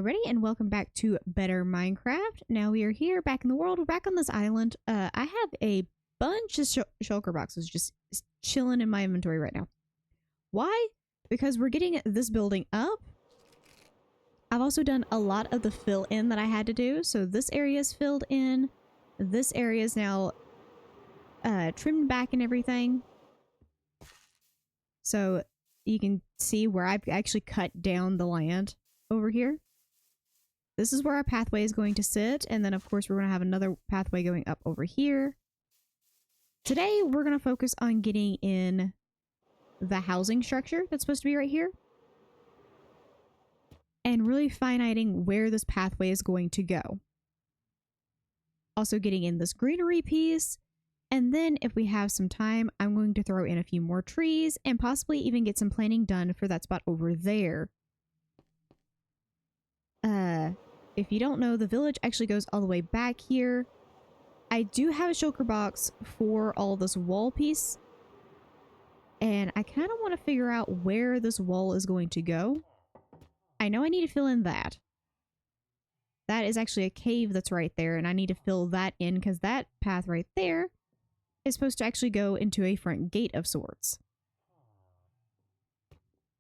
everybody, and welcome back to Better Minecraft. Now we are here back in the world. We're back on this island. I have a bunch of shulker boxes just chilling in my inventory right now. Why? Because we're getting this building up. I've also done a lot of the fill in that I had to do. So this area is filled in. This area is now trimmed back and everything. So you can see where I've actually cut down the land over here. This is where our pathway is going to sit, and then of course we're going to have another pathway going up over here. Today we're going to focus on getting in the housing structure that's supposed to be right here, and really finiting where this pathway is going to go. Also getting in this greenery piece, and then if we have some time, I'm going to throw in a few more trees and possibly even get some planting done for that spot over there. If you don't know, the village actually goes all the way back here. I do have a shulker box for all this wall piece, and I kind of want to figure out where this wall is going to go. I know I need to fill in that. That is actually a cave that's right there, and I need to fill that in because that path right there is supposed to actually go into a front gate of sorts.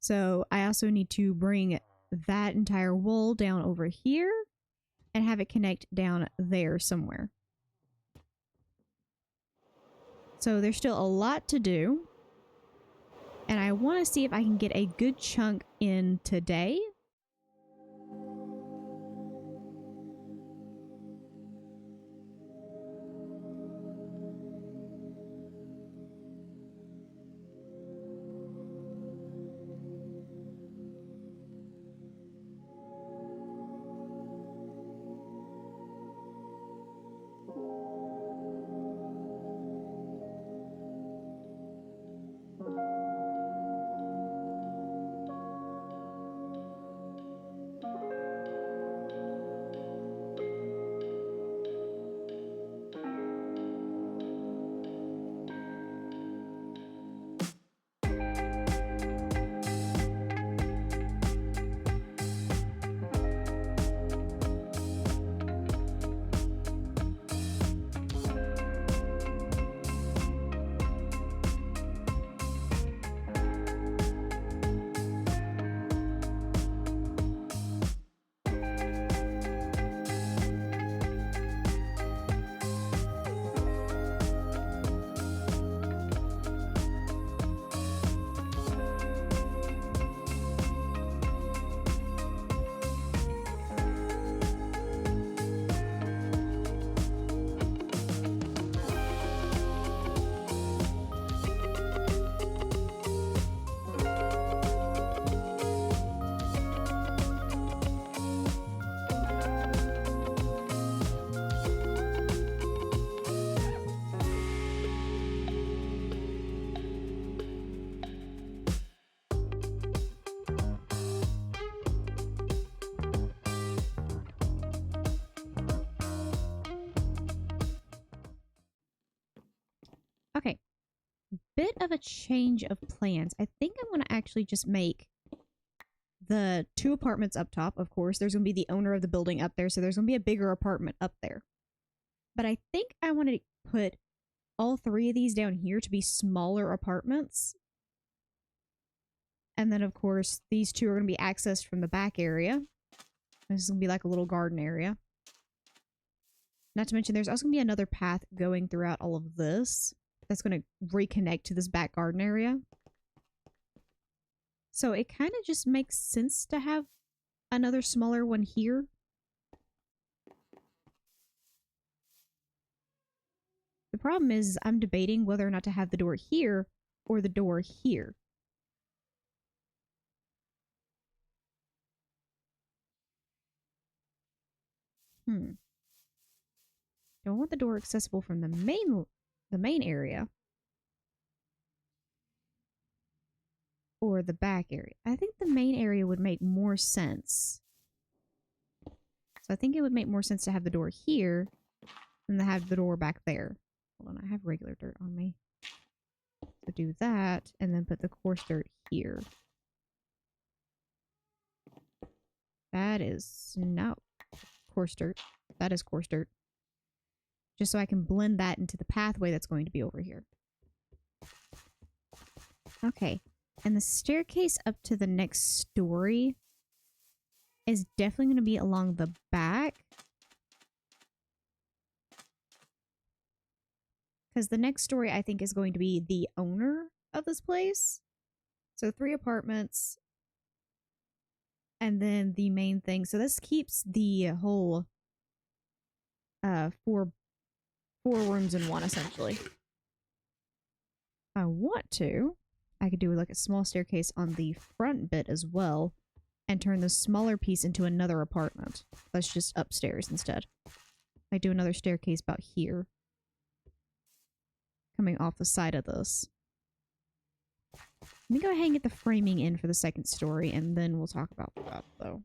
So I also need to bring that entire wall down over here and have it connect down there somewhere. So there's still a lot to do, and I want to see if I can get a good chunk in today. Okay, bit of a change of plans. I think I'm going to actually just make the 2 apartments up top. Of course, there's going to be the owner of the building up there, so there's going to be a bigger apartment up there. But I think I want to put all 3 of these down here to be smaller apartments. And then, of course, these 2 are going to be accessed from the back area. This is going to be like a little garden area. Not to mention, there's also going to be another path going throughout all of this that's going to reconnect to this back garden area. So it kind of just makes sense to have another smaller one here. The problem is I'm debating whether or not to have the door here or the door here. Do I want the door accessible from the main area or the back area? I think the main area would make more sense. So I think it would make more sense to have the door here than to have the door back there. Hold on, I have regular dirt on me. So do that, and then put the coarse dirt here. That is no coarse dirt. That is coarse dirt. Just so I can blend that into the pathway that's going to be over here. Okay. And the staircase up to the next story is definitely going to be along the back. Because the next story, I think, is going to be the owner of this place. So 3 apartments. And then the main thing. So this keeps the whole 4 rooms in one, essentially. If I want to, I could do like a small staircase on the front bit as well. And turn the smaller piece into another apartment. That's just upstairs instead. I do another staircase about here. Coming off the side of this. Let me go ahead and get the framing in for the second story, and then we'll talk about that, though.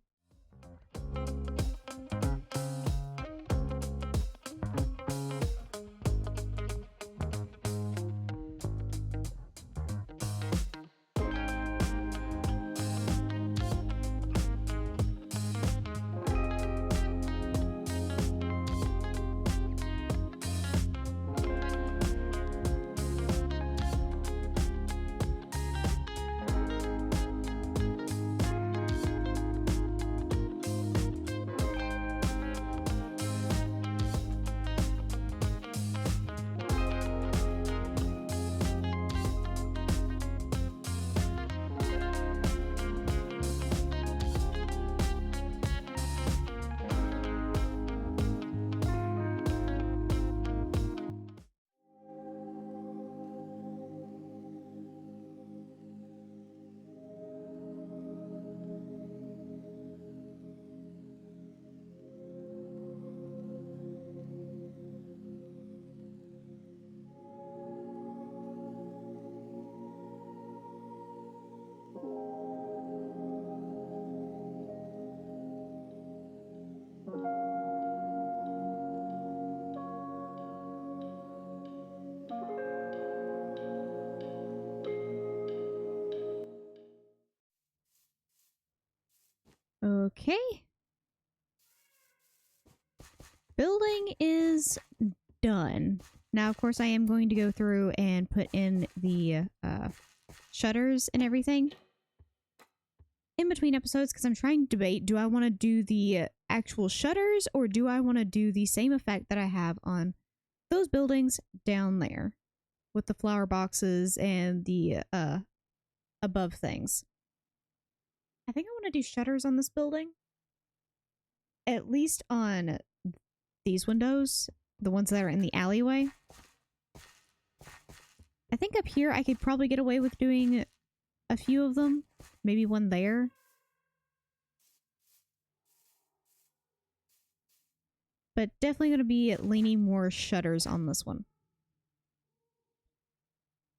Okay. Building is done. Now, of course, I am going to go through and put in the shutters and everything in between episodes because I'm trying to debate, do I want to do the actual shutters or do I want to do the same effect that I have on those buildings down there with the flower boxes and the above things? I think I want to do shutters on this building. At least on these windows, the ones that are in the alleyway. I think up here I could probably get away with doing a few of them. Maybe one there. But definitely going to be leaning more shutters on this one.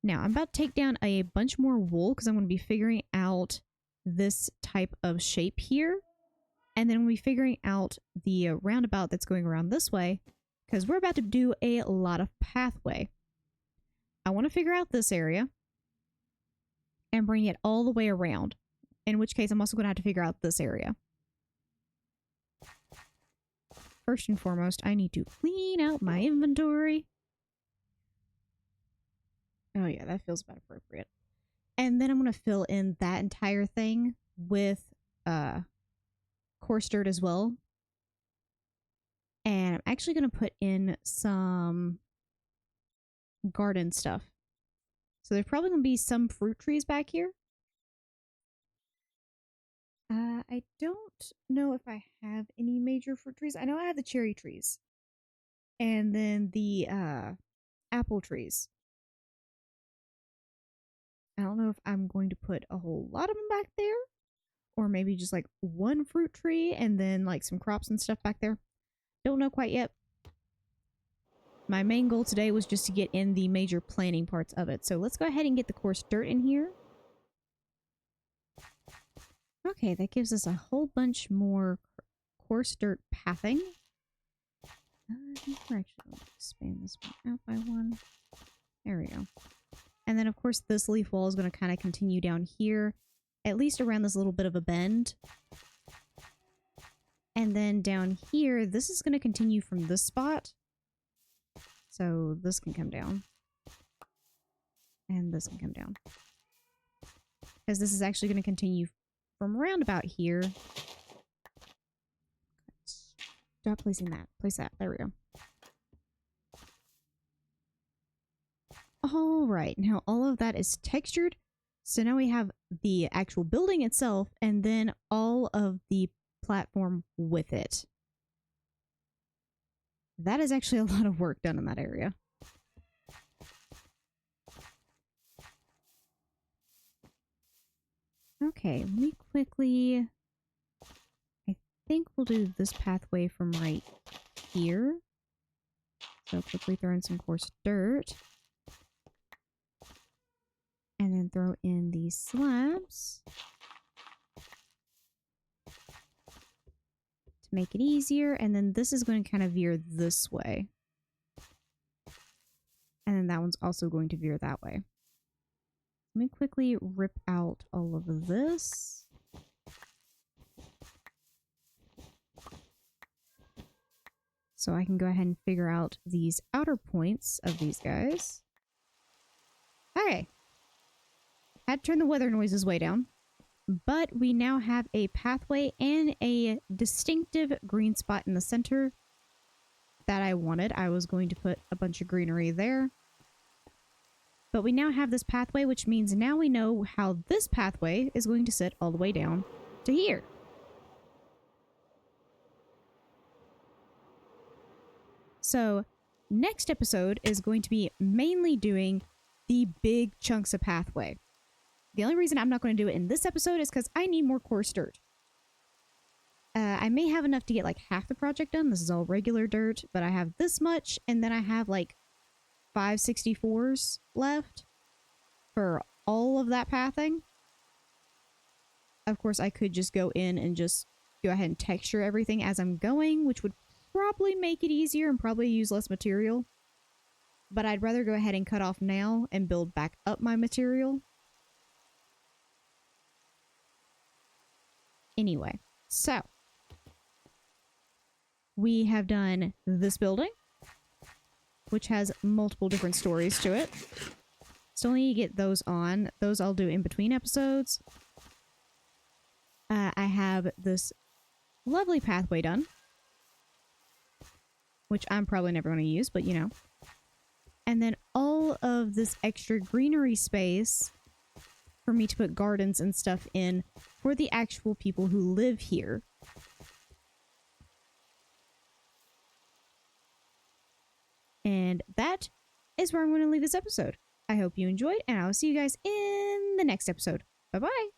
Now, I'm about to take down a bunch more wool because I'm going to be figuring out this type of shape here. And then we'll be figuring out the roundabout that's going around this way because we're about to do a lot of pathway. I want to figure out this area and bring it all the way around. In which case, I'm also going to have to figure out this area. First and foremost, I need to clean out my inventory. Oh yeah, that feels about appropriate. And then I'm going to fill in that entire thing with coarse dirt as well. And I'm actually going to put in some garden stuff. So there's probably going to be some fruit trees back here. I don't know if I have any major fruit trees. I know I have the cherry trees. And then the apple trees. I don't know if I'm going to put a whole lot of them back there. Or maybe just like one fruit tree and then like some crops and stuff back there. Don't know quite yet. My main goal today was just to get in the major planning parts of it. So let's go ahead and get the coarse dirt in here. Okay, that gives us a whole bunch more coarse dirt pathing. I think we're actually going to expand this one out by one. There we go. And then, of course, this leaf wall is going to kind of continue down here, at least around this little bit of a bend. And then down here, this is going to continue from this spot. So this can come down. And this can come down. Because this is actually going to continue from around about here. Stop placing that. Place that. There we go. Alright, now all of that is textured. So now we have the actual building itself and then all of the platform with it. That is actually a lot of work done in that area. Okay, let me quickly... I think we'll do this pathway from right here. So quickly throw in some coarse dirt. And then throw in these slabs. To make it easier. And then this is going to kind of veer this way. And then that one's also going to veer that way. Let me quickly rip out all of this. So I can go ahead and figure out these outer points of these guys. Okay. Had to turn the weather noises way down. But we now have a pathway and a distinctive green spot in the center that I wanted. I was going to put a bunch of greenery there. But we now have this pathway, which means now we know how this pathway is going to sit all the way down to here. So, next episode is going to be mainly doing the big chunks of pathway. The only reason I'm not going to do it in this episode is because I need more coarse dirt. I may have enough to get like half the project done. This is all regular dirt, but I have this much, and then I have like 564s left for all of that pathing. Of course, I could just go in and just go ahead and texture everything as I'm going, which would probably make it easier and probably use less material. But I'd rather go ahead and cut off now and build back up my material. Anyway, so we have done this building, which has multiple different stories to it. Still need to get those on. Those I'll do in between episodes. I have this lovely pathway done, which I'm probably never going to use, but you know. And then all of this extra greenery space for me to put gardens and stuff in for the actual people who live here. And that is where I'm going to leave this episode. I hope you enjoyed, and I will see you guys in the next episode. Bye-bye!